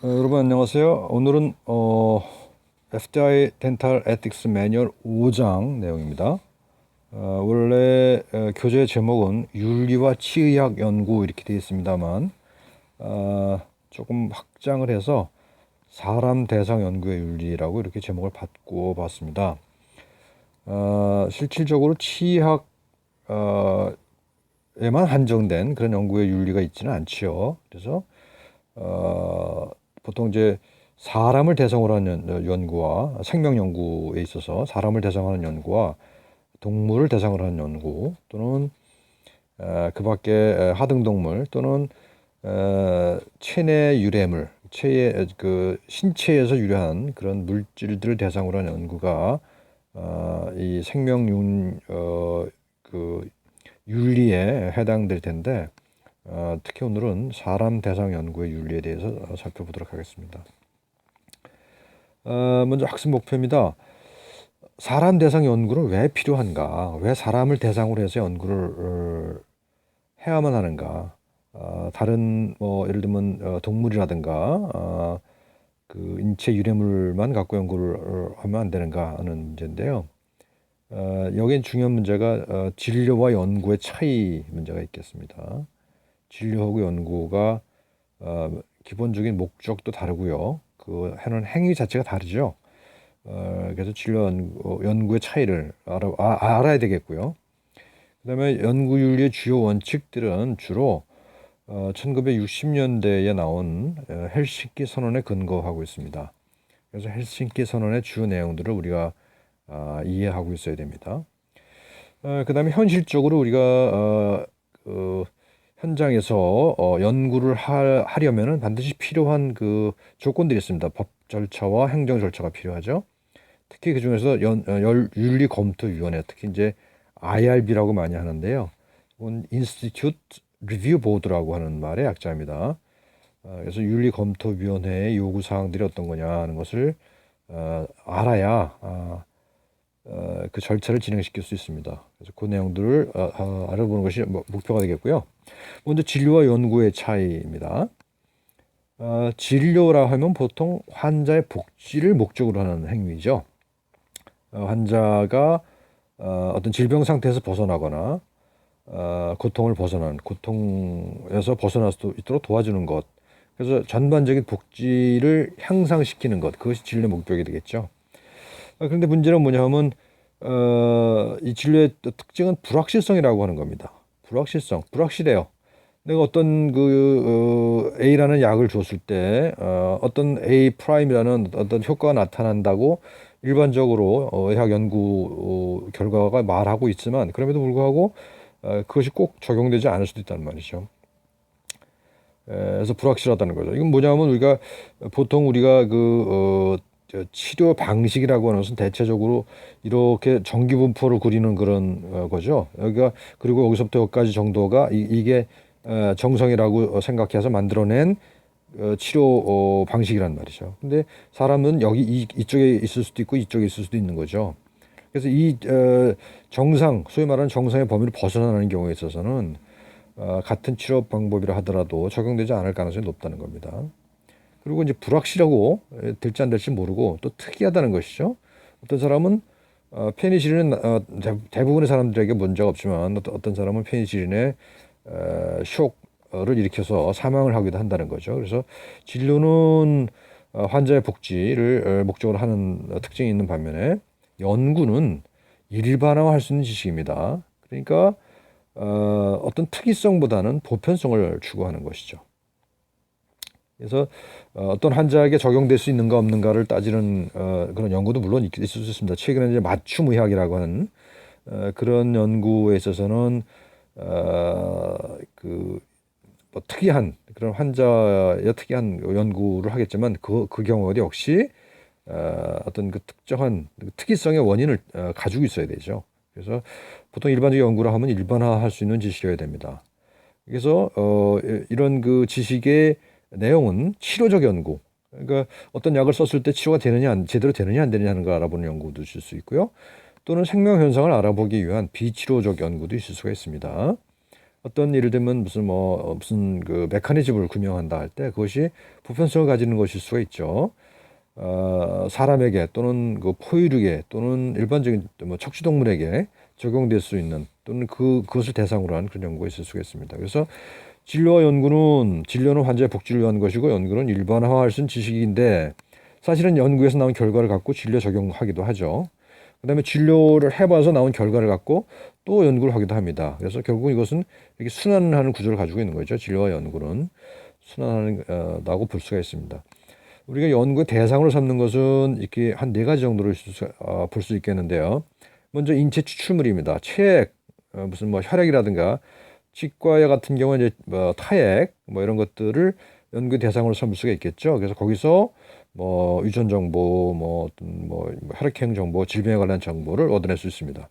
여러분 안녕하세요. 오늘은 FDI 덴탈 에틱스 매뉴얼 5장 내용입니다. 원래 교재 제목은 윤리와 치의학 연구 이렇게 되어 있습니다만 조금 확장을 해서 사람 대상 연구의 윤리라고 이렇게 제목을 바꾸어 봤습니다. 실질적으로 치의학 에만 한정된 그런 연구의 윤리가 있지는 않지요. 그래서 보통 이제 사람을 대상으로 하는 연구와 생명 연구에 있어서 사람을 대상으로 하는 연구와 동물을 대상으로 하는 연구 또는 그 밖에 하등동물 또는 체내 유래물, 체의 그 신체에서 유래한 그런 물질들을 대상으로 하는 연구가 이 생명윤 그 윤리에 해당될 텐데 특히 오늘은 사람 대상 연구의 윤리에 대해서 살펴보도록 하겠습니다. 먼저 학습 목표입니다. 사람 대상 연구는 왜 필요한가? 왜 사람을 대상으로 해서 연구를 해야만 하는가? 다른 뭐 예를 들면 동물이라든가 그 인체 유래물만 갖고 연구를 하면 안 되는가 하는 문제인데요. 여기엔 중요한 문제가 진료와 연구의 차이 문제가 있겠습니다. 진료하고 연구가 기본적인 목적도 다르고요. 그 하는 행위 자체가 다르죠. 그래서 진료 연구의 차이를 알아야 되겠고요. 그다음에 연구윤리의 주요 원칙들은 주로 1960년대에 나온 헬싱키 선언에 근거하고 있습니다. 그래서 헬싱키 선언의 주요 내용들을 우리가 이해하고 있어야 됩니다. 그다음에 현실적으로 우리가 그 현장에서 연구를 하려면은 반드시 필요한 그 조건들이 있습니다. 법 절차와 행정 절차가 필요하죠. 특히 그 중에서 윤리검토위원회, 특히 이제 IRB라고 많이 하는데요. 이건 Institute Review Board라고 하는 말의 약자입니다. 그래서 윤리검토위원회의 요구 사항들이 어떤 거냐 하는 것을 알아야 그 절차를 진행시킬 수 있습니다. 그래서 그 내용들을 알아보는 것이 목표가 되겠고요. 먼저 진료와 연구의 차이입니다. 진료라 하면 보통 환자의 복지를 목적으로 하는 행위죠. 환자가 어떤 질병 상태에서 벗어나거나 고통에서 벗어날 수 있도록 도와주는 것. 그래서 전반적인 복지를 향상시키는 것. 그것이 진료 목적이 되겠죠. 그런데 문제는 뭐냐 하면 이 진료의 특징은 불확실성이라고 하는 겁니다. 불확실해요. 내가 어떤 A라는 약을 줬을 때 어떤 A 프라임이라는 어떤 효과가 나타난다고 일반적으로 의학 연구 결과가 말하고 있지만 그럼에도 불구하고 그것이 꼭 적용되지 않을 수도 있다는 말이죠. 그래서 불확실하다는 거죠. 이건 뭐냐면 우리가 보통 우리가 치료 방식이라고 하는 것은 대체적으로 이렇게 전기분포를 그리는 그런 거죠. 여기가 그리고 여기서부터 여기까지 정도가 이게 정성이라고 생각해서 만들어낸 치료 방식이란 말이죠. 근데 사람은 여기 이쪽에 있을 수도 있고 이쪽에 있을 수도 있는 거죠. 그래서 이 정상, 소위 말하는 정상의 범위를 벗어나는 경우에 있어서는 같은 치료 방법이라 하더라도 적용되지 않을 가능성이 높다는 겁니다. 그리고 이제 불확실하고 될지 안 될지 모르고 또 특이하다는 것이죠. 어떤 사람은 페니실린은 대부분의 사람들에게 문제가 없지만 어떤 사람은 페니실린에 쇼크를 일으켜서 사망을 하기도 한다는 거죠. 그래서 진료는 환자의 복지를 목적으로 하는 특징이 있는 반면에 연구는 일반화할 수 있는 지식입니다. 그러니까 어떤 특이성보다는 보편성을 추구하는 것이죠. 그래서 어떤 환자에게 적용될 수 있는가 없는가를 따지는 그런 연구도 물론 있을 수 있습니다. 최근에 이제 맞춤의학이라고 하는 그런 연구에 있어서는 뭐 특이한 그런 환자의 특이한 연구를 하겠지만 그 경우에도 역시 어떤 그 특정한 특이성의 원인을 가지고 있어야 되죠. 그래서 보통 일반적 연구를 하면 일반화할 수 있는 지식이어야 됩니다. 그래서 이런 그 지식의 내용은 치료적 연구. 그러니까 어떤 약을 썼을 때 치료가 제대로 되느냐 안 되느냐 하는 걸 알아보는 연구도 있을 수 있고요. 또는 생명 현상을 알아보기 위한 비치료적 연구도 있을 수가 있습니다. 어떤 예를 들면 무슨 그 메커니즘을 규명한다 할 때 그것이 보편성을 가지는 것일 수가 있죠. 사람에게 또는 그 포유류에 또는 일반적인 뭐 척추동물에게 적용될 수 있는 또는 그것을 대상으로 한 그런 연구가 있을 수가 있습니다. 그래서 진료는 환자의 복지를 위한 것이고 연구는 일반화할 수 있는 지식인데 사실은 연구에서 나온 결과를 갖고 진료 적용하기도 하죠. 그다음에 진료를 해봐서 나온 결과를 갖고 또 연구를 하기도 합니다. 그래서 결국 이것은 이렇게 순환하는 구조를 가지고 있는 거죠. 진료와 연구는 순환하는다고 볼 수가 있습니다. 우리가 연구의 대상으로 삼는 것은 이렇게 한 네 가지 정도를 볼 수 있겠는데요. 먼저 인체 추출물입니다. 체액, 무슨 뭐 혈액이라든가 치과 같은 경우는 이제 뭐 타액 뭐 이런 것들을 연구 대상으로 삼을 수가 있겠죠. 그래서 거기서 뭐 유전 정보, 뭐 혈액형 정보, 질병에 관한 정보를 얻어낼 수 있습니다.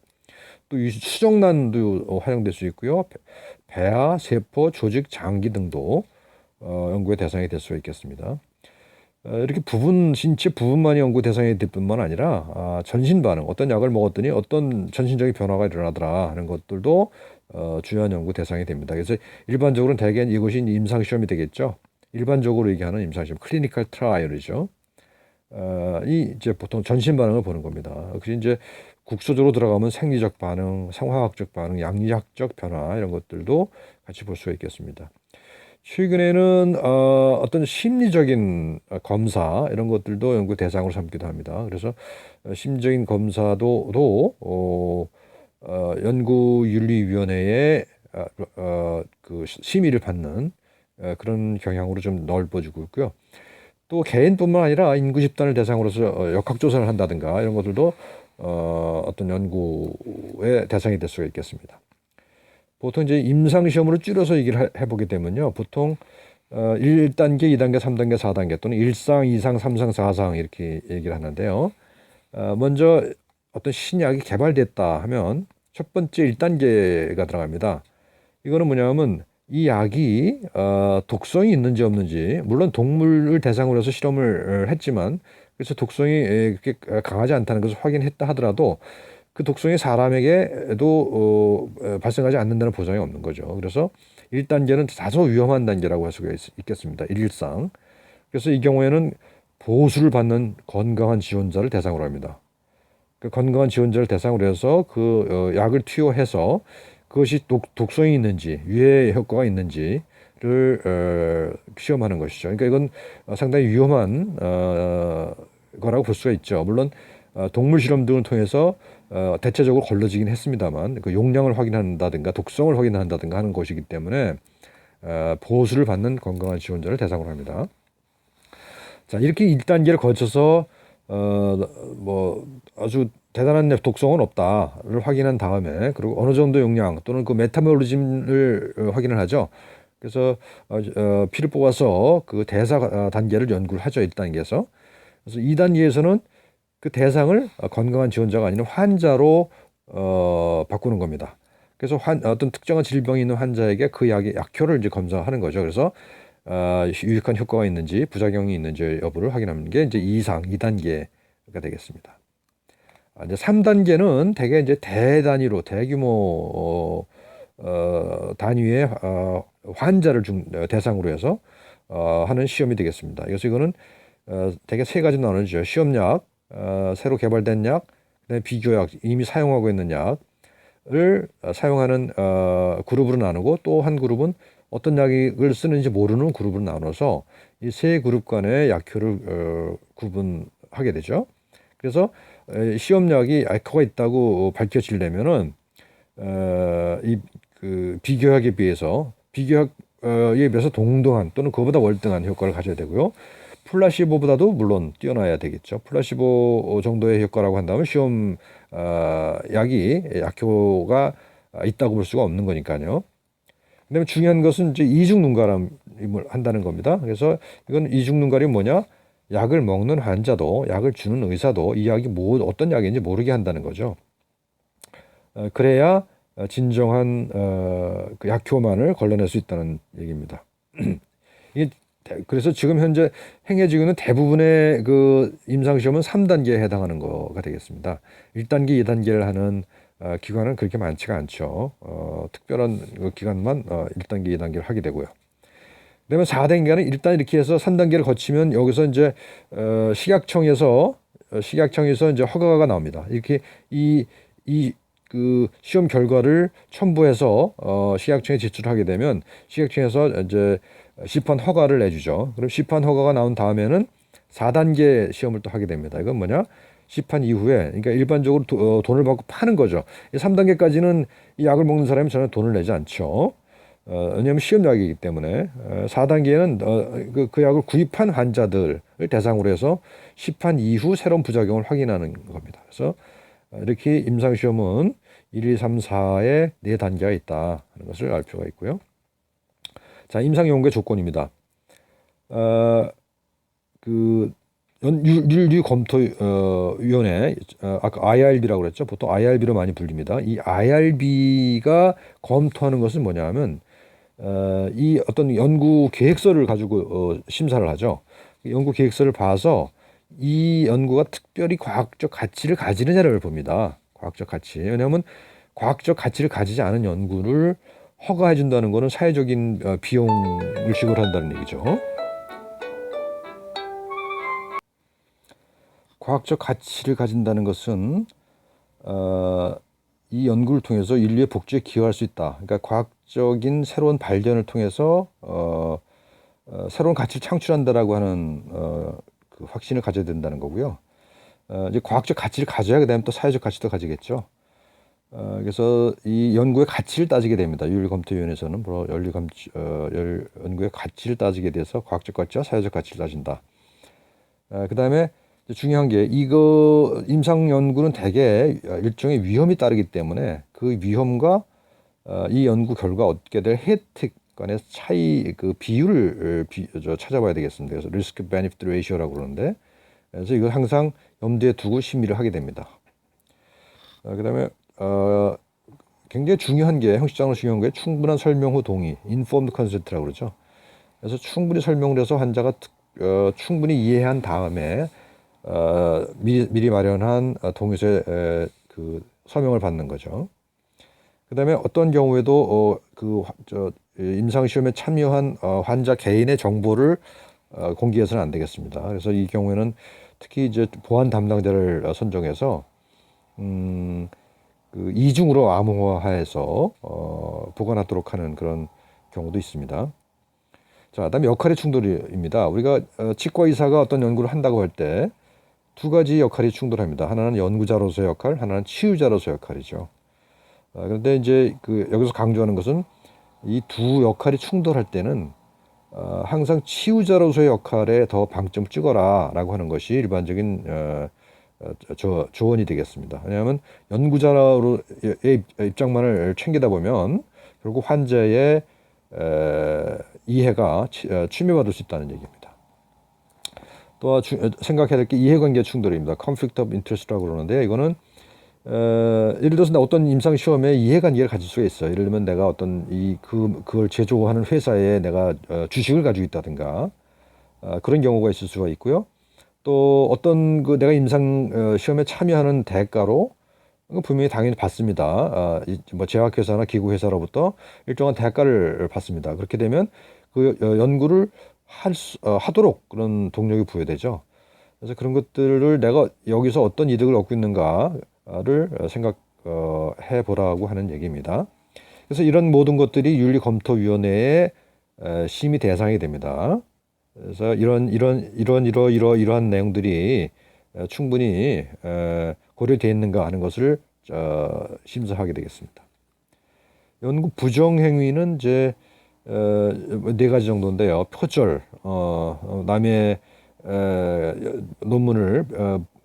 또 이 수정란도 활용될 수 있고요. 폐하, 세포, 조직, 장기 등도 연구의 대상이 될 수가 있겠습니다. 이렇게 신체 부분만이 연구 대상이 될 뿐만 아니라 전신 반응, 어떤 약을 먹었더니 어떤 전신적인 변화가 일어나더라 하는 것들도 중요한 연구 대상이 됩니다. 그래서 일반적으로는 대개 이것이 임상 시험이 되겠죠. 일반적으로 얘기하는 임상 시험, 클리니컬 트라이얼이죠. 이 이제 보통 전신 반응을 보는 겁니다. 그래서 이제 국소적으로 들어가면 생리적 반응, 생화학적 반응, 양리학적 변화 이런 것들도 같이 볼 수가 있겠습니다. 최근에는 어떤 심리적인 검사 이런 것들도 연구 대상으로 삼기도 합니다. 그래서 심리적인 검사도 연구윤리위원회의 그 심의를 받는 그런 경향으로 좀 넓어지고 있고요. 또 개인뿐만 아니라 인구 집단을 대상으로서 역학조사를 한다든가 이런 것들도 어떤 연구의 대상이 될 수가 있겠습니다. 보통 이제 임상시험으로 줄여서 얘기를 해보게 되면요. 보통 1단계, 2단계, 3단계, 4단계 또는 1상, 2상, 3상, 4상 이렇게 얘기를 하는데요. 먼저 어떤 신약이 개발됐다 하면 첫 번째 1단계가 들어갑니다. 이거는 뭐냐면 이 약이 독성이 있는지 없는지, 물론 동물을 대상으로 해서 실험을 했지만 그래서 독성이 그렇게 강하지 않다는 것을 확인했다 하더라도 그 독성이 사람에게도 발생하지 않는다는 보장이 없는 거죠. 그래서 1단계는 다소 위험한 단계라고 할 수가 있겠습니다. 일상. 그래서 이 경우에는 보수를 받는 건강한 지원자를 대상으로 합니다. 그 건강한 지원자를 대상으로 해서 그 약을 투여해서 그것이 독성이 있는지 유해 효과가 있는지를 시험하는 것이죠. 그러니까 이건 상당히 위험한 거라고 볼 수가 있죠. 물론 동물 실험 등을 통해서 대체적으로 걸러지긴 했습니다만 그 용량을 확인한다든가 독성을 확인한다든가 하는 것이기 때문에 보수를 받는 건강한 지원자를 대상으로 합니다. 자, 이렇게 1단계를 거쳐서 뭐 아주 대단한 독성은 없다를 확인한 다음에 그리고 어느 정도 용량 또는 그 메타볼리즘을 확인을 하죠. 그래서 피를 뽑아서 그 대사 단계를 연구를 하죠. 1단계에서. 그래서 2단계에서는 그 대상을 건강한 지원자가 아닌 환자로 바꾸는 겁니다. 그래서 어떤 특정한 질병이 있는 환자에게 그 약의 약효를 이제 검사하는 거죠. 그래서 유익한 효과가 있는지 부작용이 있는지 여부를 확인하는 게 이제 2단계가 되겠습니다. 이제 3단계는 대개 이제 대단위로 대규모 단위의 환자를 대상으로 해서 하는 시험이 되겠습니다. 그래서 이거는 대개 세 가지 나누죠. 시험약, 새로 개발된 약, 그다음에 비교약, 이미 사용하고 있는 약을 사용하는 그룹으로 나누고 또 한 그룹은 어떤 약을 쓰는지 모르는 그룹으로 나눠서 이 세 그룹 간의 약효를 구분하게 되죠. 그래서 시험약이 약효가 있다고 밝혀지려면은 그 비교약에 비해서 동등한 또는 그보다 월등한 효과를 가져야 되고요. 플라시보보다도 물론 뛰어나야 되겠죠. 플라시보 정도의 효과라고 한다면 시험 약이 약효가 있다고 볼 수가 없는 거니까요. 그다음에 중요한 것은 이제 이중 눈가림을 한다는 겁니다. 그래서 이건 이중 눈가림이 뭐냐? 약을 먹는 환자도 약을 주는 의사도 이 약이 어떤 약인지 모르게 한다는 거죠. 그래야 진정한 그 약효만을 걸러낼 수 있다는 얘기입니다. 이게 그래서 지금 현재 행해지고 있는 대부분의 그 임상시험은 3단계에 해당하는 거가 되겠습니다. 1단계, 2단계를 하는 기간은 그렇게 많지가 않죠. 특별한 그 기간만 1단계, 2단계를 하게 되고요. 그다음에 4단계는 일단 이렇게 해서 3단계를 거치면 여기서 이제 식약청에서 이제 허가가 나옵니다. 이렇게 이 그 시험 결과를 첨부해서 식약청에 제출하게 되면 식약청에서 이제 시판 허가를 내주죠. 그럼 시판 허가가 나온 다음에는 4단계 시험을 또 하게 됩니다. 이건 뭐냐? 시판 이후에, 그러니까 일반적으로 돈을 받고 파는 거죠. 3단계까지는 이 약을 먹는 사람이 전혀 돈을 내지 않죠. 왜냐하면 시험약이기 때문에 4단계는 그 약을 구입한 환자들을 대상으로 해서 시판 이후 새로운 부작용을 확인하는 겁니다. 그래서 이렇게 임상시험은 1, 2, 3, 4의 4단계가 있다 하는 것을 알 필요가 있고요. 자, 임상연구의 조건입니다. 그 윤리검토위원회, 아까 IRB라고 그랬죠. 보통 IRB로 많이 불립니다. 이 IRB가 검토하는 것은 뭐냐면 이 어떤 연구 계획서를 가지고 심사를 하죠. 연구 계획서를 봐서 이 연구가 특별히 과학적 가치를 가지느냐를 봅니다. 과학적 가치. 왜냐하면 과학적 가치를 가지지 않은 연구를 허가해 준다는 것은 사회적인 비용을 지불한다는 얘기죠. 과학적 가치를 가진다는 것은 이 연구를 통해서 인류의 복지에 기여할 수 있다. 그러니까 과학적인 새로운 발견을 통해서 새로운 가치를 창출한다라고 하는 그 확신을 가져야 된다는 거고요. 이제 과학적 가치를 가져야 그다음에 또 사회적 가치도 가지겠죠. 그래서 이 연구의 가치를 따지게 됩니다. 윤리검토위원회에서는 연구의 가치를 따지게 돼서 과학적 가치와 사회적 가치를 따진다. 그다음에 중요한 게 이거 임상 연구는 대개 일종의 위험이 따르기 때문에 그 위험과 이 연구 결과 얻게 될 혜택 간의 차이 그 비율을 찾아봐야 되겠습니다. 그래서 리스크 베니피트 레이시오라고 그러는데 그래서 이걸 항상 염두에 두고 심의를 하게 됩니다. 그다음에 굉장히 중요한 게 형식적으로 중요한 게 충분한 설명 후 동의, informed consent라고 그러죠. 그래서 충분히 설명을 해서 환자가 충분히 이해한 다음에 미리 마련한 동의서의 그 서명을 받는 거죠. 그다음에 어떤 경우에도 임상 시험에 참여한 환자 개인의 정보를 공개해서는 안 되겠습니다. 그래서 이 경우에는 특히 이제 보안 담당자를 선정해서 그 이중으로 암호화해서 보관하도록 하는 그런 경우도 있습니다. 자, 그다음에 역할의 충돌입니다. 우리가 치과 의사가 어떤 연구를 한다고 할 때 두 가지 역할이 충돌합니다. 하나는 연구자로서의 역할, 하나는 치유자로서의 역할이죠. 그런데 이제 여기서 강조하는 것은 이 두 역할이 충돌할 때는 항상 치유자로서의 역할에 더 방점을 찍어라라고 하는 것이 일반적인 조언이 되겠습니다. 왜냐하면 연구자로의 입장만을 챙기다 보면 결국 환자의 이해가 침해받을 수 있다는 얘기입니다. 또 생각해야 될 게 이해관계 충돌입니다. conflict of interest라고 그러는데 이거는 예를 들어서 어떤 임상 시험에 이해관계를 가질 수가 있어요. 예를 들면 내가 어떤 그걸 제조하는 회사에 내가 주식을 가지고 있다든가 그런 경우가 있을 수가 있고요. 또 어떤 내가 임상 시험에 참여하는 대가로 분명히 당연히 받습니다. 뭐 제약회사나 기구회사로부터 일정한 대가를 받습니다. 그렇게 되면 그 연구를 하도록 그런 동력이 부여되죠. 그래서 그런 것들을 내가 여기서 어떤 이득을 얻고 있는가를 생각해 보라고 하는 얘기입니다. 그래서 이런 모든 것들이 윤리검토위원회의 심의 대상이 됩니다. 그래서 이러한 내용들이 충분히 고려되어 있는가 하는 것을 심사하게 되겠습니다. 연구 부정 행위는 이제 네 가지 정도인데요. 표절, 남의 논문을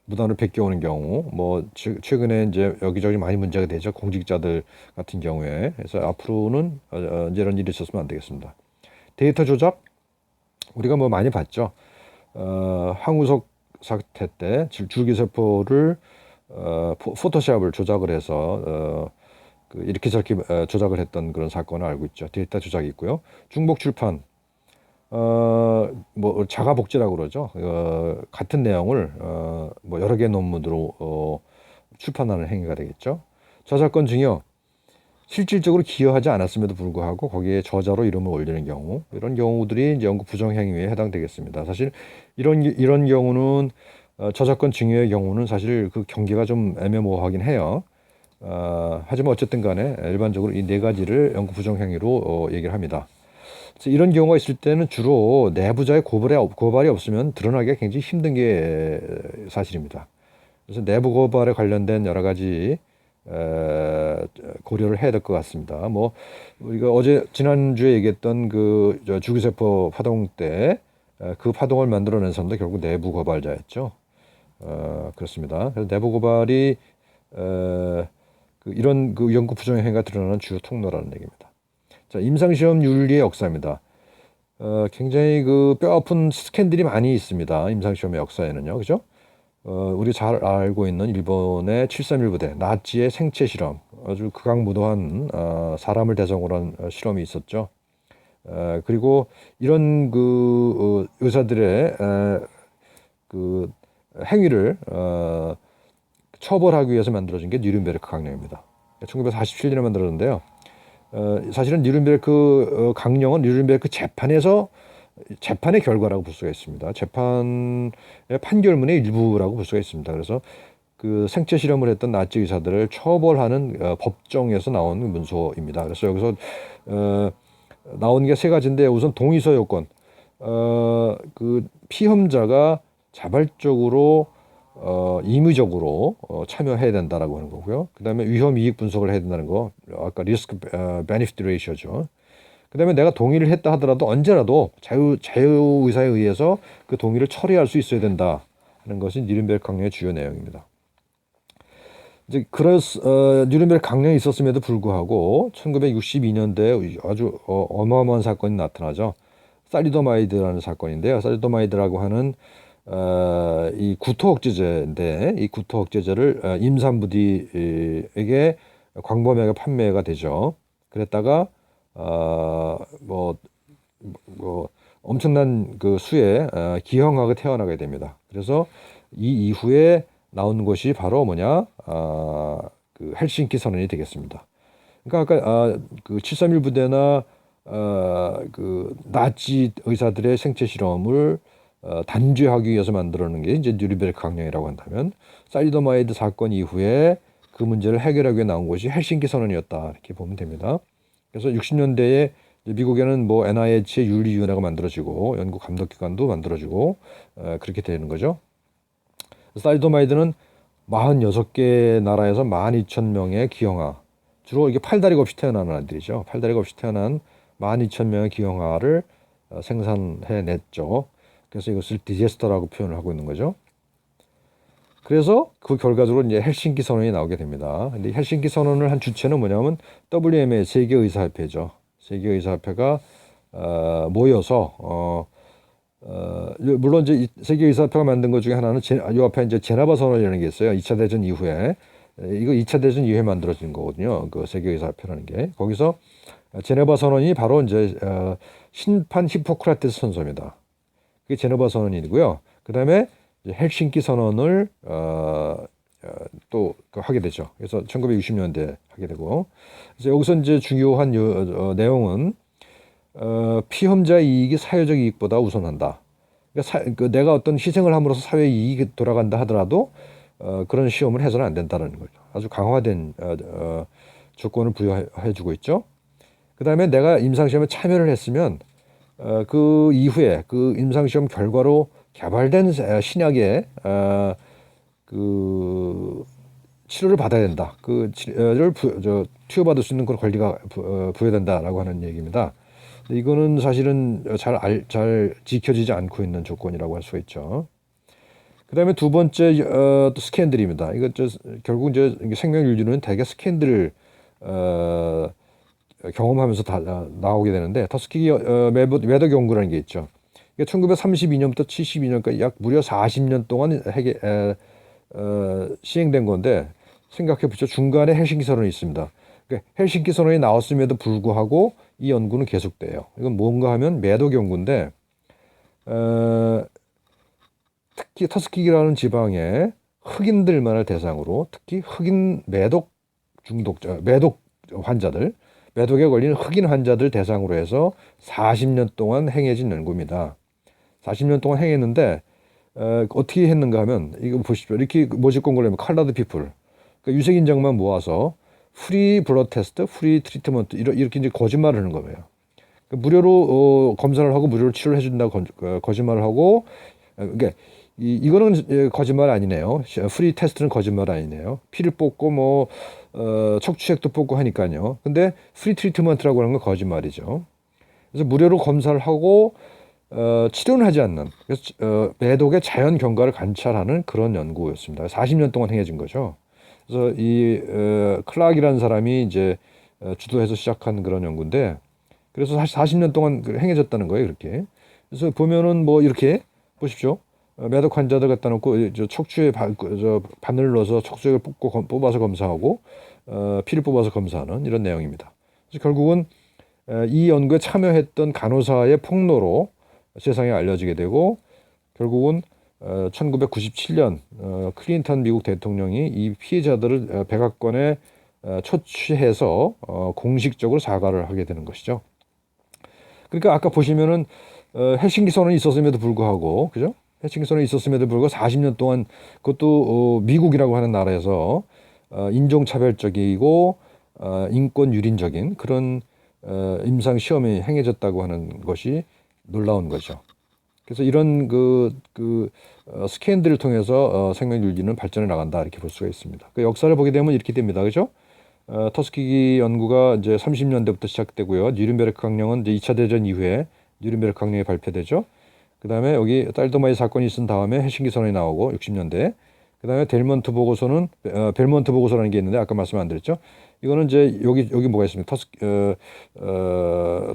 무단으로 베껴오는 경우, 뭐 최근에 이제 여기저기 많이 문제가 되죠. 공직자들 같은 경우에. 그래서 앞으로는 이제 이런 일이 있었으면 안 되겠습니다. 데이터 조작, 우리가 뭐 많이 봤죠. 황우석 사태 때 줄기세포를 포토샵을 조작을 해서 이렇게 저렇게 조작을 했던 그런 사건을 알고 있죠. 데이터 조작이 있고요. 중복 출판, 뭐 자가 복제라고 그러죠. 같은 내용을 뭐 여러 개의 논문으로 출판하는 행위가 되겠죠. 저작권 증여 실질적으로 기여하지 않았음에도 불구하고 거기에 저자로 이름을 올리는 경우, 이런 경우들이 이제 연구 부정 행위에 해당되겠습니다. 사실 이런 경우는 저작권 증여의 경우는 사실 그 경계가 좀 애매모호하긴 해요. 하지만 어쨌든 간에 일반적으로 이 네 가지를 연구 부정 행위로 얘기를 합니다. 그래서 이런 경우가 있을 때는 주로 내부자의 고발이 없으면 드러나기가 굉장히 힘든 게 사실입니다. 그래서 내부 고발에 관련된 여러 가지 고려를 해야 될 것 같습니다. 뭐 우리가 지난주에 얘기했던 그 주기세포 파동 때 그 파동을 만들어낸 사람도 결국 내부 고발자였죠. 그렇습니다. 그래서 내부 고발이 이런 그 연구 부정 행위가 드러나는 주요 통로라는 얘기입니다. 자, 임상시험 윤리의 역사입니다. 굉장히 그 뼈아픈 스캔들이 많이 있습니다. 임상시험의 역사에는요, 그죠? 우리 잘 알고 있는 일본의 731 부대 나치의 생체 실험, 아주 극악무도한 사람을 대상으로 한 실험이 있었죠. 그리고 이런 그 의사들의 그 행위를 처벌하기 위해서 만들어진 게 뉘른베르크 강령입니다. 1947년에 만들어졌는데요. 사실은 뉘른베르크 강령은 뉘른베르크 재판의 결과라고 볼 수가 있습니다. 재판의 판결문의 일부라고 볼 수가 있습니다. 그래서 그 생체 실험을 했던 나치 의사들을 처벌하는 법정에서 나온 문서입니다. 그래서 여기서 나온 게 세 가지인데, 우선 동의서 요건, 그 피험자가 자발적으로 임의적으로 참여해야 된다라고 하는 거고요. 그다음에 위험 이익 분석을 해야 된다는 거, 아까 리스크 베니피트 레이셔죠. 그다음에 내가 동의를 했다 하더라도 언제라도 자유 의사에 의해서 그 동의를 철회할 수 있어야 된다 하는 것이 뉘른베르크 강령의 주요 내용입니다. 이제 뉘른베르크 강령이 있었음에도 불구하고 1962년대에 아주 어마어마한 사건이 나타나죠. 살리도마이드라는 사건인데요. 살리도마이드라고 하는 이 구토억제제인데, 이 구토억제제를 임산부들에게 광범위하게 판매가 되죠. 그랬다가 뭐 엄청난 그 수에 기형아가 태어나게 됩니다. 그래서 이 이후에 나온 것이 바로 뭐냐, 그 헬싱키 선언이 되겠습니다. 그러니까 아까 그 731 부대나 그 나치 의사들의 생체 실험을 단죄하기 위해서 만들어놓은 게 이제 뉘른베르크 강령이라고 한다면, 살리도마이드 사건 이후에 그 문제를 해결하기 위해 나온 것이 헬싱키 선언이었다, 이렇게 보면 됩니다. 그래서 60년대에 미국에는 뭐 NIH의 윤리위원회가 만들어지고 연구 감독기관도 만들어지고 그렇게 되는 거죠. 살리도마이드는 46개 나라에서 12,000명의 기형아, 주로 이게 팔다리가 없이 태어나는 아이들이죠. 팔다리가 없이 태어난 12,000명의 기형아를 생산해냈죠. 그래서 이것을 디제스터라고 표현을 하고 있는 거죠. 그래서 그 결과적으로 이제 헬싱키 선언이 나오게 됩니다. 근데 헬싱키 선언을 한 주체는 뭐냐면 WMA 세계의사협회죠. 세계의사협회가 모여서 물론 이제 세계의사협회가 만든 것 중에 하나는 요 앞에 이제 제네바 선언이라는 게 있어요. 2차 대전 이후에, 이거 2차 대전 이후에 만들어진 거거든요. 그 세계의사협회라는 게. 거기서 제네바 선언이 바로 이제 심판 히포크라테스 선서입니다. 그게 제네바 선언이고요. 그다음에 헬싱키 선언을 또 하게 되죠. 그래서 1960년대 하게 되고, 그래서 여기서 이제 중요한 내용은 피험자 이익이 사회적 이익보다 우선한다. 그러니까 내가 어떤 희생을 함으로써 사회 이익이 돌아간다 하더라도 그런 시험을 해서는 안 된다는 거죠. 아주 강화된 조건을 부여해주고 있죠. 그 다음에 내가 임상시험에 참여를 했으면 그 이후에 그 임상시험 결과로 개발된 신약의 그 치료를 받아야 된다. 그 치료를 투여받을 수 있는 그런 권리가 부여된다라고 하는 얘기입니다. 이거는 사실은 잘 지켜지지 않고 있는 조건이라고 할 수가 있죠. 그다음에 두 번째 스캔들입니다. 이거 결국 이제 생명윤리는 대개 스캔들을 경험하면서 다 나오게 되는데, 터스키기 매독 연구라는 게 있죠. 이게 1932년부터 72년까지 약 무려 40년 동안 시행된 건데, 생각해 보죠. 중간에 헬싱키 선언이 있습니다. 그러니까 헬싱키 선언이 나왔음에도 불구하고 이 연구는 계속돼요. 이건 뭔가 하면 매독 연구인데, 특히 터스키기라는 지방에 흑인들만을 대상으로, 특히 흑인 매독 중독자, 매독 환자들, 매독에 걸린 흑인 환자들 대상으로 해서 40년 동안 행해진 연구입니다. 40년 동안 행했는데 어떻게 했는가 하면 이거 보십시오. 이렇게 모집 공고를 하면 컬러드 피플, 그러니까 유색 인정만 모아서 프리 블러드 테스트, 프리 트리트먼트 이렇게 이제 거짓말을 하는 거예요. 그러니까 무료로 검사를 하고 무료로 치료를 해준다고 거짓말을 하고, 그러니까 이거는 거짓말 아니네요. 프리 테스트는 거짓말 아니네요. 피를 뽑고 뭐 척추색도 뽑고 하니까요. 근데 프리 트리트먼트라고 하는 건 거짓말이죠. 그래서 무료로 검사를 하고 치료는 하지 않는, 그래서 매독의 자연 경과를 관찰하는 그런 연구였습니다. 40년 동안 행해진 거죠. 그래서 이 클락이라는 사람이 이제 주도해서 시작한 그런 연구인데, 그래서 사실 40년 동안 행해졌다는 거예요, 그렇게. 그래서 보면은 뭐 이렇게 보십시오. 매독 환자들 갖다 놓고 척추에 바늘을 넣어서 척추액을 뽑아서 검사하고 피를 뽑아서 검사하는 이런 내용입니다. 그래서 결국은 이 연구에 참여했던 간호사의 폭로로 세상에 알려지게 되고, 결국은 1997년 클린턴 미국 대통령이 이 피해자들을 백악관에 초취해서 공식적으로 사과를 하게 되는 것이죠. 그러니까 아까 보시면은 헬싱키 선언이 있었음에도 불구하고, 그죠? 헬싱키 선언이 있었음에도 불구하고 40년 동안, 그것도 미국이라고 하는 나라에서 인종차별적이고 인권 유린적인 그런 임상 시험이 행해졌다고 하는 것이 놀라운 거죠. 그래서 이런 스캔들을 통해서 생명 윤리는 발전해 나간다, 이렇게 볼 수가 있습니다. 그 역사를 보게 되면 이렇게 됩니다, 그죠? 터스키기 연구가 이제 30년대부터 시작되고요. 뉴른베르크 강령은 이제 2차 대전 이후에 뉴른베르크 강령이 발표되죠. 그 다음에 여기 딸도마이 사건이 있은 다음에 헬싱키 선언이 나오고 60년대. 그 다음에 벨몬트 보고서는 벨몬트 보고서라는 게 있는데 아까 말씀 안 드렸죠. 이거는 이제 여기 뭐가 있습니까?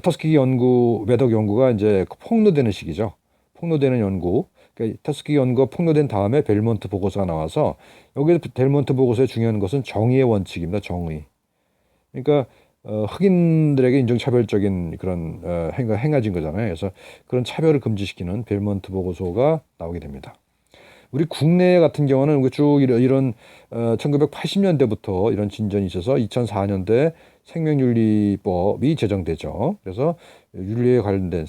터스키기 연구, 매독 연구가 이제 폭로되는 시기죠. 폭로되는 연구. 그러니까 터스키기 연구가 폭로된 다음에 벨몬트 보고서가 나와서, 여기서 벨몬트 보고서의 중요한 것은 정의의 원칙입니다. 정의. 그러니까 흑인들에게 인종차별적인 그런 행해진 거잖아요. 그래서 그런 차별을 금지시키는 벨몬트 보고서가 나오게 됩니다. 우리 국내 같은 경우는 쭉 이런 1980년대부터 이런 진전이 있어서 2004년도에 생명윤리법이 제정되죠. 그래서 윤리에 관련된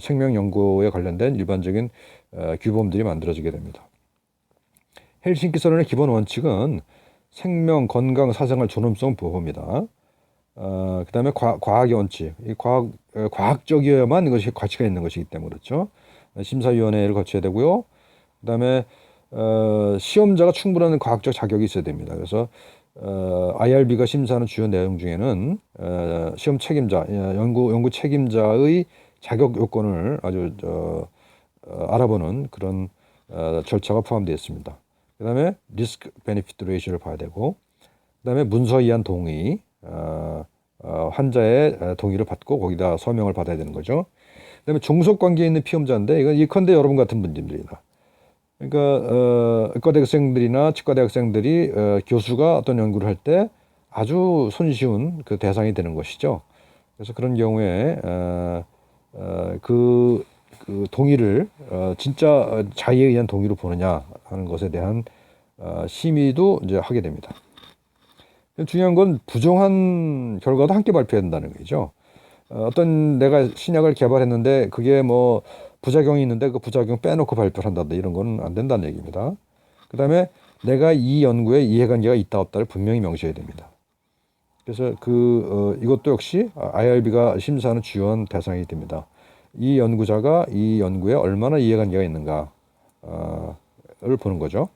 생명 연구에 관련된 일반적인 규범들이 만들어지게 됩니다. 헬싱키 선언의 기본 원칙은 생명, 건강, 사생활 존엄성 보호입니다. 그다음에 과학의 원칙, 과학적이어야만 이것이 가치가 있는 것이기 때문에 그렇죠. 심사위원회를 거쳐야 되고요. 그다음에 시험자가 충분한 과학적 자격이 있어야 됩니다. 그래서 IRB가 심사하는 주요 내용 중에는 시험 책임자, 연구 책임자의 자격 요건을 아주 알아보는 그런 절차가 포함되어 있습니다. 그다음에 리스크 베네피트 레이쇼를 봐야 되고, 그다음에 문서이한 동의, 환자의 동의를 받고 거기다 서명을 받아야 되는 거죠. 그다음에 종속 관계에 있는 피험자인데, 이건 예컨대 여러분 같은 분들이다. 그러니까 의과대학생들이나 치과대학생들이 교수가 어떤 연구를 할 때 아주 손쉬운 그 대상이 되는 것이죠. 그래서 그런 경우에 그 동의를 진짜 자의에 의한 동의로 보느냐 하는 것에 대한 심의도 이제 하게 됩니다. 중요한 건 부정한 결과도 함께 발표해야 된다는 거죠. 어떤 내가 신약을 개발했는데 그게 뭐 부작용이 있는데 그 부작용 빼놓고 발표를 한다든지 이런 건 안 된다는 얘기입니다. 그 다음에 내가 이 연구에 이해관계가 있다 없다를 분명히 명시해야 됩니다. 그래서 이것도 역시 IRB가 심사하는 주요한 대상이 됩니다. 이 연구자가 이 연구에 얼마나 이해관계가 있는가를 보는 거죠.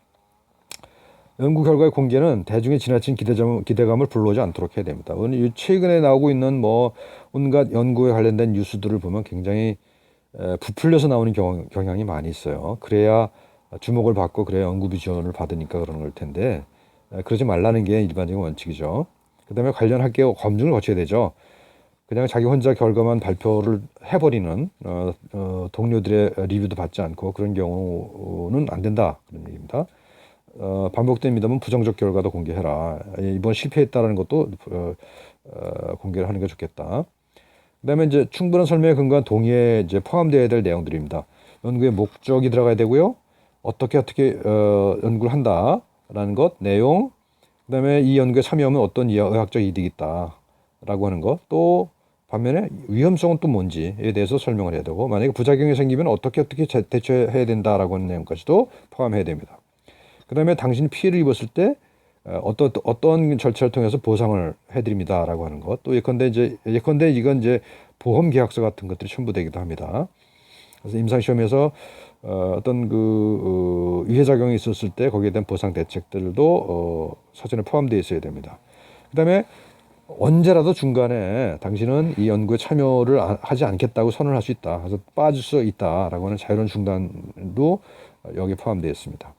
연구 결과의 공개는 대중의 지나친 기대감을 불러오지 않도록 해야 됩니다. 최근에 나오고 있는 뭐 온갖 연구에 관련된 뉴스들을 보면 굉장히 부풀려서 나오는 경향이 많이 있어요. 그래야 주목을 받고 그래야 연구비 지원을 받으니까 그러는 걸 텐데, 그러지 말라는 게 일반적인 원칙이죠. 그 다음에 관련 학계 검증을 거쳐야 되죠. 그냥 자기 혼자 결과만 발표를 해버리는 동료들의 리뷰도 받지 않고 그런 경우는 안 된다, 그런 얘기입니다. 반복됩니다만 부정적 결과도 공개해라. 이번 실패했다라는 것도 공개를 하는 게 좋겠다. 그다음에 이제 충분한 설명에 근거한 동의에 이제 포함되어야 될 내용들입니다. 연구의 목적이 들어가야 되고요. 어떻게 연구를 한다라는 것, 내용, 그다음에 이 연구에 참여하면 어떤 의학적 이득이 있다라고 하는 것, 또 반면에 위험성은 또 뭔지에 대해서 설명을 해야 되고, 만약에 부작용이 생기면 어떻게 대처해야 된다라고 하는 내용까지도 포함해야 됩니다. 그다음에 당신이 피해를 입었을 때 어떤 절차를 통해서 보상을 해드립니다라고 하는 것, 또 예컨대 이건 이제 보험 계약서 같은 것들이 첨부되기도 합니다. 그래서 임상시험에서 어떤 위해작용이 있었을 때 거기에 대한 보상 대책들도 사전에 포함되어 있어야 됩니다. 그다음에 언제라도 중간에 당신은 이 연구에 참여를 하지 않겠다고 선언할 수 있다. 그래서 빠질 수 있다라고 하는 자유로운 중단도 여기에 포함되어 있습니다.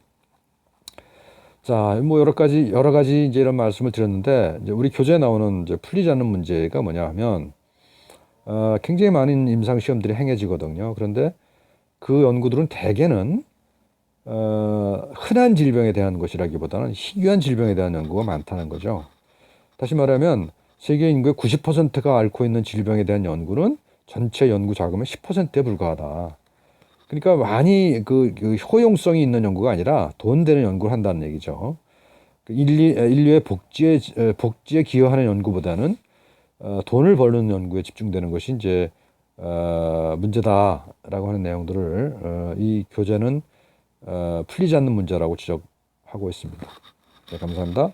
자, 뭐 여러 가지 이제 이런 말씀을 드렸는데, 이제 우리 교재에 나오는 이제 풀리지 않는 문제가 뭐냐 하면, 굉장히 많은 임상 시험들이 행해지거든요. 그런데 그 연구들은 대개는 흔한 질병에 대한 것이라기보다는 희귀한 질병에 대한 연구가 많다는 거죠. 다시 말하면 세계 인구의 90%가 앓고 있는 질병에 대한 연구는 전체 연구 자금의 10%에 불과하다. 그러니까 많이 그 효용성이 있는 연구가 아니라 돈 되는 연구를 한다는 얘기죠. 인류의 복지에 기여하는 연구보다는 돈을 벌는 연구에 집중되는 것이 이제 문제다라고 하는 내용들을 이 교재는 풀리지 않는 문제라고 지적하고 있습니다. 네, 감사합니다.